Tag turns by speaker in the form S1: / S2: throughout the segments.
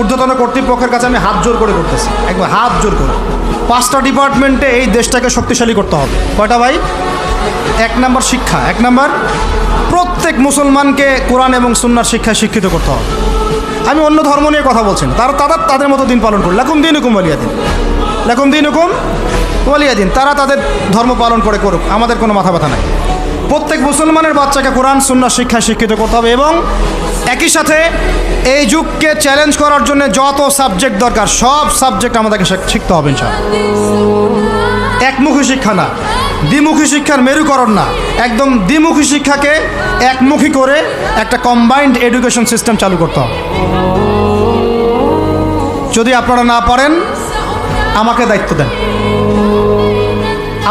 S1: ঊর্ধ্বতন কর্তৃপক্ষের কাছে আমি হাত জোর করে করতেছি, একবার হাত জোর করে। 5টা ডিপার্টমেন্টে এই দেশটাকে শক্তিশালী করতে হবে। কয়টা ভাই? 1 নম্বর শিক্ষা, 1 নম্বর প্রত্যেক মুসলমানকে কোরআন এবং সুন্নাহর শিক্ষায় শিক্ষিত করতে হবে। আমি অন্য ধর্ম নিয়ে কথা বলছি না, তাদের মতো দিন পালন করি। লাকুম দীনুকুম ওয়ালিয়া দিন, লাকুম দীনুকুম ওয়ালিয়া দিন। তারা তাদের ধর্ম পালন করে করুক, আমাদের কোনো মাথা ব্যথা নাই। প্রত্যেক মুসলমানের বাচ্চাকে কোরআন সুন্নাহর শিক্ষায় শিক্ষিত করতে হবে এবং একই সাথে এই যুগকে চ্যালেঞ্জ করার জন্য যত সাবজেক্ট দরকার সব সাবজেক্ট আমাদেরকে শিখতে হবে ইনশাআল্লাহ। একমুখী শিক্ষা না, দ্বিমুখী শিক্ষার মেরুকরণ না, একদম দ্বিমুখী শিক্ষাকে একমুখী করে একটা কম্বাইন্ড এডুকেশন সিস্টেম চালু করতে হবে। যদি আপনারা না পারেন আমাকে দায়িত্ব দেন,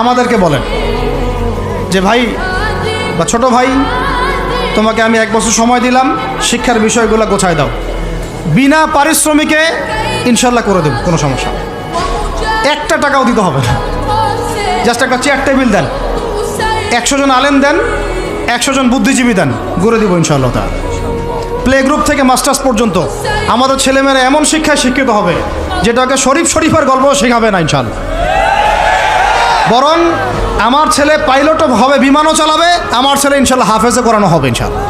S1: আমাদেরকে বলেন যে ভাই বা ছোট ভাই, তোমাকে আমি 1 বছর সময় দিলাম, শিক্ষার বিষয়গুলো গোছায় দাও। বিনা পারিশ্রমিকে ইনশাল্লাহ করে দেব, কোনো সমস্যা। 1 টাকাও দিতে হবে না, জাস্ট একটা চেয়ার টেবিল দেন, 100 জন আলেম দেন, 100 জন বুদ্ধিজীবী দেন, গড়ে দিব ইনশাআল্লাহ। তা প্লে গ্রুপ থেকে মাস্টার্স পর্যন্ত আমাদের ছেলেমেয়েরা এমন শিক্ষায় শিক্ষিত হবে যেটাকে শরীফের গল্প শেখাবে না ইনশাআল্লাহ। বরং আমার ছেলে পাইলটও হবে, বিমানও চালাবে, আমার ছেলে ইনশাআল্লাহ হাফেজে করানো হবে ইনশাআল্লাহ।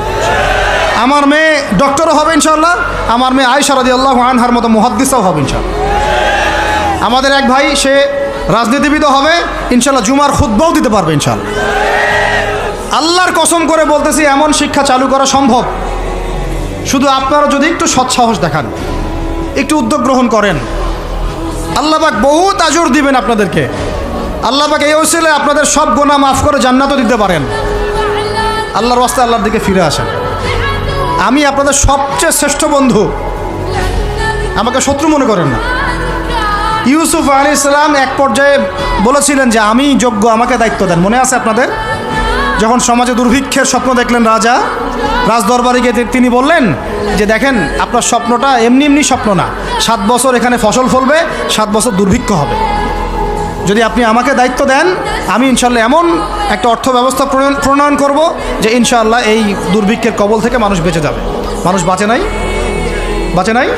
S1: আমার মেয়ে ডক্টরও হবে ইনশাআল্লাহ, আমার মেয়ে আয়েশা রাদিয়াল্লাহু আনহার মতো মুহাদ্দিসও হবে ইনশাআল্লাহ। আমাদের এক ভাই সে রাজনীতিবিদও হবে ইনশাআল্লাহ, জুমার খুতবাও দিতে পারবে ইনশাআল্লাহ। আল্লাহর কসম করে বলতেছি, এমন শিক্ষা চালু করা সম্ভব। শুধু আপনারা যদি একটু সৎসাহস দেখান, একটু উদ্যোগ গ্রহণ করেন, আল্লাহ পাক বহুত আজর দিবেন আপনাদেরকে। আল্লাহ পাক এই ওসিলায় আপনাদের সব গুনাহ মাফ করে জান্নাতও দিতে পারেন। আল্লাহর ওয়াস্তে আল্লাহর দিকে ফিরে আসেন। আমি আপনাদের সবচেয়ে শ্রেষ্ঠ বন্ধু, আমাকে শত্রু মনে করেন না। ইউসুফ আলাইহিস সালাম এক পর্যায়ে বলেছিলেন যে আমি যোগ্য, আমাকে দায়িত্ব দেন। মনে আছে আপনাদের? যখন সমাজে দুর্ভিক্ষের স্বপ্ন দেখলেন রাজা, রাজদরবারে গিয়ে তিনি বললেন যে দেখেন, আপনার স্বপ্নটা এমনি এমনি স্বপ্ন না, 7 বছর এখানে ফসল ফলবে, 7 বছর দুর্ভিক্ষ হবে। যদি আপনি আমাকে দায়িত্ব দেন, আমি ইনশাআল্লাহ এমন একটা অর্থ ব্যবস্থা প্রণয়ন করব যে ইনশাআল্লাহ এই দুর্ভিক্ষের কবল থেকে মানুষ বেঁচে যাবে। মানুষ বাঁচে নাই।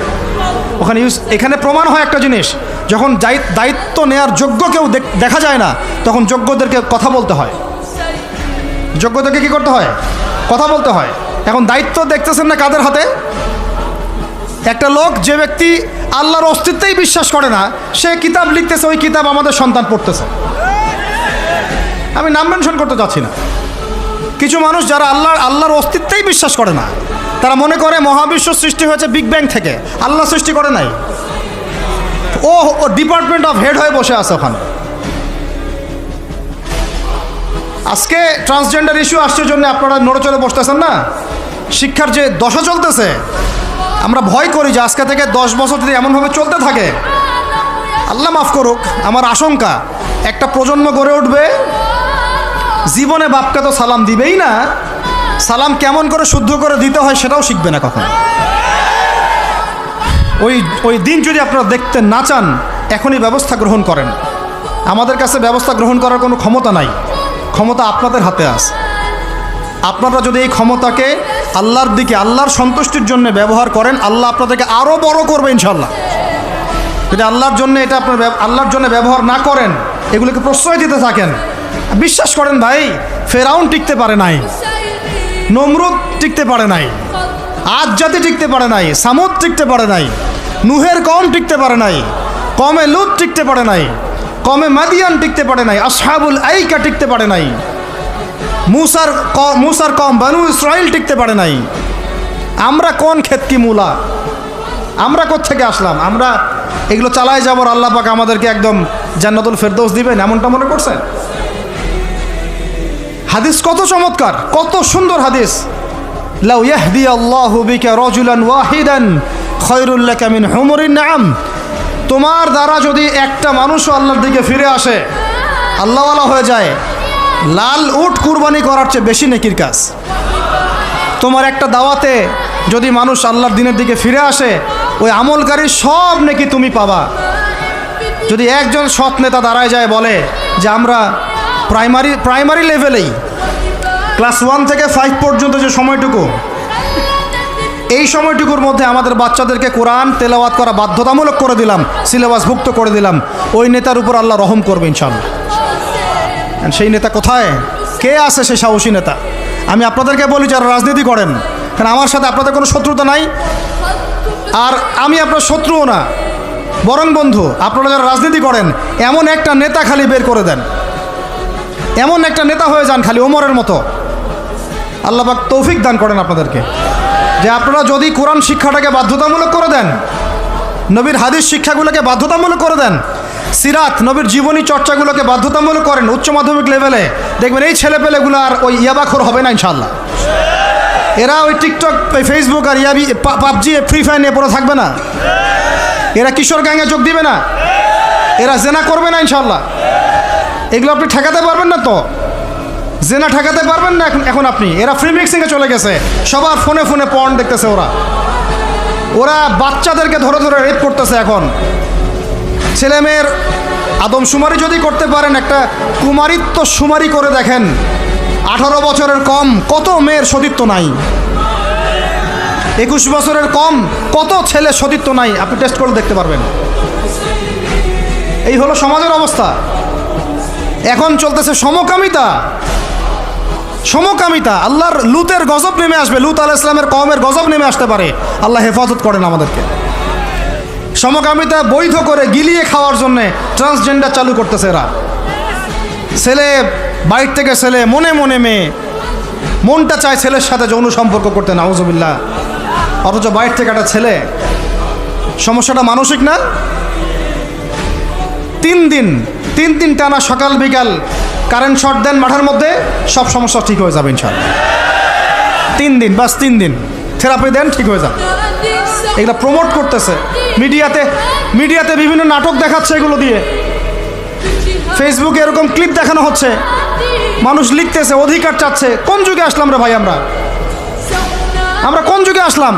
S1: ওখানে এখানে প্রমাণ হয় একটা জিনিস, যখন দায়িত্ব নেয়ার যোগ্য কেউ দেখা যায় না, তখন যোগ্যদেরকে কথা বলতে হয়। যোগ্যদেরকে কি করতে হয়? কথা বলতে হয়। এখন দায়িত্ব দেখতেছেন না কাদের হাতে? একটা লোক, যে ব্যক্তি আল্লাহর অস্তিত্বেই বিশ্বাস করে না, সে কিতাব লিখতেছে, ওই কিতাব আমাদের সন্তান পড়তেছে। আমি নাম মেনশন করতে চাচ্ছি না। কিছু মানুষ যারা আল্লাহর অস্তিত্বেই বিশ্বাস করে না, তারা মনে করে মহাবিশ্ব সৃষ্টি হয়েছে বিগ ব্যাং থেকে, আল্লাহ সৃষ্টি করে নাই। ও ডিপার্টমেন্ট অফ হেড হয়ে বসে আছে ওখানে। আজকে ট্রান্সজেন্ডার ইস্যু আসছে জন্য আপনারা নড়েচড়ে বসতেছেন না। শিক্ষার যে দশা চলতেছে, আমরা ভয় করি যে আজকে থেকে 10 বছর যদি এমনভাবে চলতে থাকে, আল্লাহ মাফ করুক, আমার আশঙ্কা একটা প্রজন্ম গড়ে উঠবে, জীবনে বাপকে তো সালাম দিবেই না, সালাম কেমন করে শুদ্ধ করে দিতে হয় সেটাও শিখবে না কখনো। ওই দিন যদি আপনারা দেখতে না চান, এখনই ব্যবস্থা গ্রহণ করেন। আমাদের কাছে ব্যবস্থা গ্রহণ করার কোনো ক্ষমতা নাই, ক্ষমতা আপনাদের হাতে আছে। আপনারা যদি এই ক্ষমতাকে আল্লাহর দিকে, আল্লাহর সন্তুষ্টির জন্য ব্যবহার করেন, আল্লাহ আপনাদেরকে আরও বড় করবে ইনশাআল্লাহ। যদি আল্লাহর জন্য এটা আপনার আল্লাহর জন্য ব্যবহার না করেন, এগুলোকে প্রশ্রয় দিতে থাকেন, বিশ্বাস করেন ভাই, ফেরাউন টিকতে পারে নাই, নমরুদ টিকতে পারে নাই, আদ জাতি টিকতে পারে নাই, সামুদ টিকতে পারে নাই, নুহের কওম টিকতে পারে নাই, কমে লুত টিকতে পারে নাই, কমে মাদিয়ান টিকতে পারে নাই, আসহাবুল আইকা টিকতে পারে নাই, মুসার কম বানু ইসরাইল টিকতে পারে নাই। আমরা কোন ক্ষেত কি মূলা, আমরা কোত্থেকে আসলাম? আমরা এগুলো চালায় যাবার আল্লাহ পাক আমাদেরকে একদম জান্নাতুল ফেরদৌস দিবেন এমনটা মনে করছেন? হাদিস কত চমৎকার, কত সুন্দর হাদিস। লাউ ইয়াহদি আল্লাহু বিকা রাজুলান ওয়াহিদান খায়রুল লাকা মিন হুমুরিন নাম। তোমার দ্বারা যদি একটা মানুষও আল্লাহর দিকে ফিরে আসে, আল্লাহওয়ালা হয়ে যায়, লাল উট কুরবানি করার চেয়ে বেশি নেকির কাজ। তোমার একটা দাওয়াতে যদি মানুষ আল্লাহর দিনের দিকে ফিরে আসে, ওই আমলকারী সব নেকি তুমি পাবা। যদি একজন সৎ নেতা দাঁড়ায় যায়, বলে যে আমরা প্রাইমারি লেভেলেই ক্লাস 1 থেকে 5 পর্যন্ত যে সময়টুকু এই সময়টুকুর মধ্যে আমাদের বাচ্চাদেরকে কোরআন তেলাওয়াত করা বাধ্যতামূলক করে দিলাম, সিলেবাসভুক্ত করে দিলাম, ওই নেতার উপর আল্লাহ রহম করবে ইনশাআল্লাহ। সেই নেতা কোথায়, কে আছে সেই সাহসী নেতা? আমি আপনাদেরকে বলি যারা রাজনীতি করেন, কারণ আমার সাথে আপনাদের কোনো শত্রুতা নাই, আর আমি আপনার শত্রুও না, বরং বন্ধু। আপনারা যারা রাজনীতি করেন, এমন একটা নেতা খালি বের করে দেন, এমন একটা নেতা হয়ে যান খালি ওমরের মতো। আল্লাহ পাক তৌফিক দান করেন আপনাদেরকে, যে আপনারা যদি কোরআন শিক্ষাটাকে বাধ্যতামূলক করে দেন, নবীর হাদিস শিক্ষাগুলোকে বাধ্যতামূলক করে দেন, সিরাত নবীর জীবনী চর্চাগুলোকে বাধ্যতামূলক করেন উচ্চ মাধ্যমিক লেভেলে, দেখবেন এই ছেলেপেলেগুলো আর ওই ইয়াবাখোর হবে না ইনশাআল্লাহ। এরা ওই টিকটক, ফেসবুক আর পাবজি, ফ্রি ফায়ার নিয়ে পড়ে থাকবে না। এরা কিশোর গ্যাংয়ে যোগ দিবে না, এরা জেনা করবে না ইনশাআল্লাহ। এগুলো আপনি ঠেকাতে পারবেন না তো, জেনা ঠেকাতে পারবেন না এখন আপনি। এরা ফ্রি মিক্সিংয়ে চলে গেছে, সবার ফোনে ফোনে পর্ন দেখতেছে। ওরা বাচ্চাদেরকে ধরে ধরে রেপ করতেছে। এখন ছেলে মেয়ের আদমশুমারি যদি করতে পারেন, একটা কুমারিত্ব শুমারি করে দেখেন, 18 বছরের কম কত মেয়ের সতীত্ব নাই, 21 বছরের কম কত ছেলে সতীত্ব নাই, আপনি টেস্ট করে দেখতে পারবেন। এই হলো সমাজের অবস্থা। এখন চলতেছে সমকামিতা, সমকামিতা। আল্লাহর লুতের গজব নেমে আসবে, লুত আলাইহিস সালামের কওমের গজব নেমে আসতে পারে। আল্লাহ হেফাজত করেন আমাদেরকে। সমকামিতা বৈধ করে গিলিয়ে খাওয়ার জন্য ট্রান্সজেন্ডার চালু করতেছে এরা। ছেলে বাইর থেকে ছেলে, মনে মনে মেয়ে, মনটা চায় ছেলের সাথে যৌন সম্পর্ক করতে, নাউজুবিল্লাহ, অথচ বাইর থেকে একটা ছেলে। সমস্যাটা মানসিক না? 3 দিন টানা সকাল বিকাল কারেন্ট শর্ট দেন মাঠের মধ্যে, সব সমস্যা ঠিক হয়ে যাবে ইনশাআল্লাহ। 3 দিন, বাস 3 দিন থেরাপি দেন, ঠিক হয়ে যাবে। এগুলো প্রমোট করতেছে মিডিয়াতে বিভিন্ন নাটক দেখাচ্ছে, এগুলো দিয়ে ফেসবুকে এরকম ক্লিপ দেখানো হচ্ছে, মানুষ লিখতেছে, অধিকার চাচ্ছে। কোন যুগে আসলাম রে ভাই? আমরা কোন যুগে আসলাম?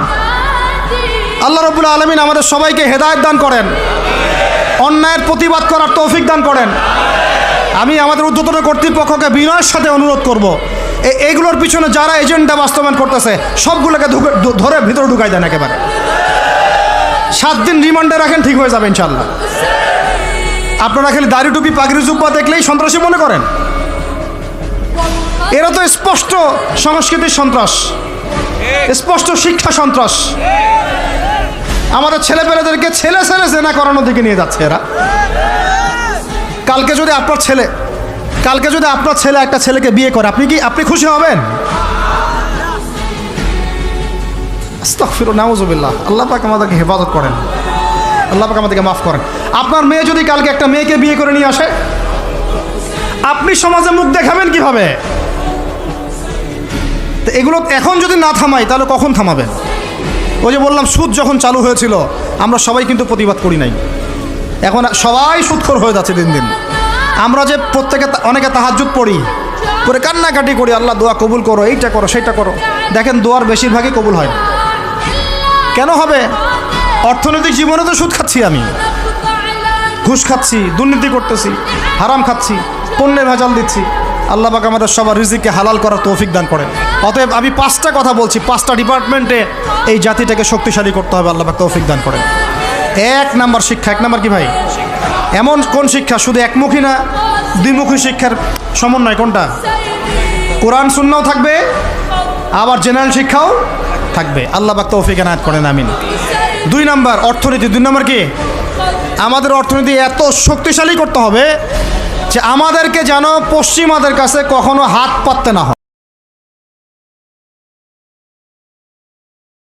S1: আল্লাহ রাব্বুল আলামিন আমাদের সবাইকে হেদায়েত দান করেন, অন্যায়ের প্রতিবাদ করার তৌফিক দান করেন। আমি আমাদের ঊর্ধ্বতন কর্তৃপক্ষকে বিনয়ের সাথে অনুরোধ করব, এইগুলোর পিছনে যারা এজেন্ডা বাস্তবায়ন করতেছে সবগুলোকে ধরে ভিতরে ঢুকাই দেন একেবারে। 7 দিন রিমান্ডে রাখেন, ঠিক হয়ে যাবে ইনশাআল্লাহ। আপনারা খালি দাড়ি টুপি পাগড়ি জুব্বা দেখলেই সন্ত্রাসী মনে করেন? এরা তো স্পষ্ট সংস্কৃতির সন্ত্রাস, স্পষ্ট শিক্ষা সন্ত্রাস। আমাদের ছেলেপেলেদেরকে ছেলে জেনা করানোর দিকে নিয়ে যাচ্ছে এরা। কালকে যদি আপনার ছেলে একটা ছেলেকে বিয়ে করে, আপনি খুশি হবেন? আস্তাগফিরুল্লাহ, নাউজুবিল্লাহ। আল্লাহ পাক আমাদেরকে হেফাজত করেন, আল্লাহ পাক আমাদেরকে মাফ করেন। আপনার মেয়ে যদি কালকে একটা মেয়েকে বিয়ে করে নিয়ে আসে, আপনি সমাজে মুখ দেখাবেন কিভাবে? তো এগুলো এখন যদি না থামাই, তাহলে কখন থামাবেন? ওই যে বললাম, সুদ যখন চালু হয়েছিল আমরা সবাই কিন্তু প্রতিবাদ করি নাই। এখন সবাই সুদখোর হয়ে যাচ্ছে দিন দিন। আমরা যে অনেকে তাহাজ্জুদ পড়ি, করে কান্নাকাটি করি, আল্লাহ দোয়া কবুল করো, এইটা করো সেইটা করো। দেখেন দোয়ার বেশিরভাগই কবুল হয় না। কেন হবে? অর্থনৈতিক জীবনে তো সুদ খাচ্ছি, আমি ঘুষ খাচ্ছি, দুর্নীতি করতেছি, হারাম খাচ্ছি, পণ্যে ভেজাল দিচ্ছি। আল্লাহ পাক আমাদের সবার রিজিককে হালাল করার তৌফিক দান করেন। অতএব আমি 5টা কথা বলছি, 5টা ডিপার্টমেন্টে এই জাতিটাকে শক্তিশালী করতে হবে। আল্লাহ পাক তৌফিক দান করেন। 1 নাম্বার শিক্ষা। 1 নাম্বার কি ভাই? এমন কোন শিক্ষা? শুধু একমুখী না, দ্বিমুখী শিক্ষার সমন্বয়। কোনটা? কোরআন সুন্নাহও থাকবে, আবার জেনারেল শিক্ষাও থাকবে। আল্লাহ পাক তৌফিক এনায়েত করেন, আমিন। 2 নাম্বার অর্থনীতি। 2 নাম্বার কি? আমাদের অর্থনীতি এত শক্তিশালী করতে হবে যে আমাদেরকে যেন পশ্চিমাদের কাছে কখনো হাত পাততে না হয়।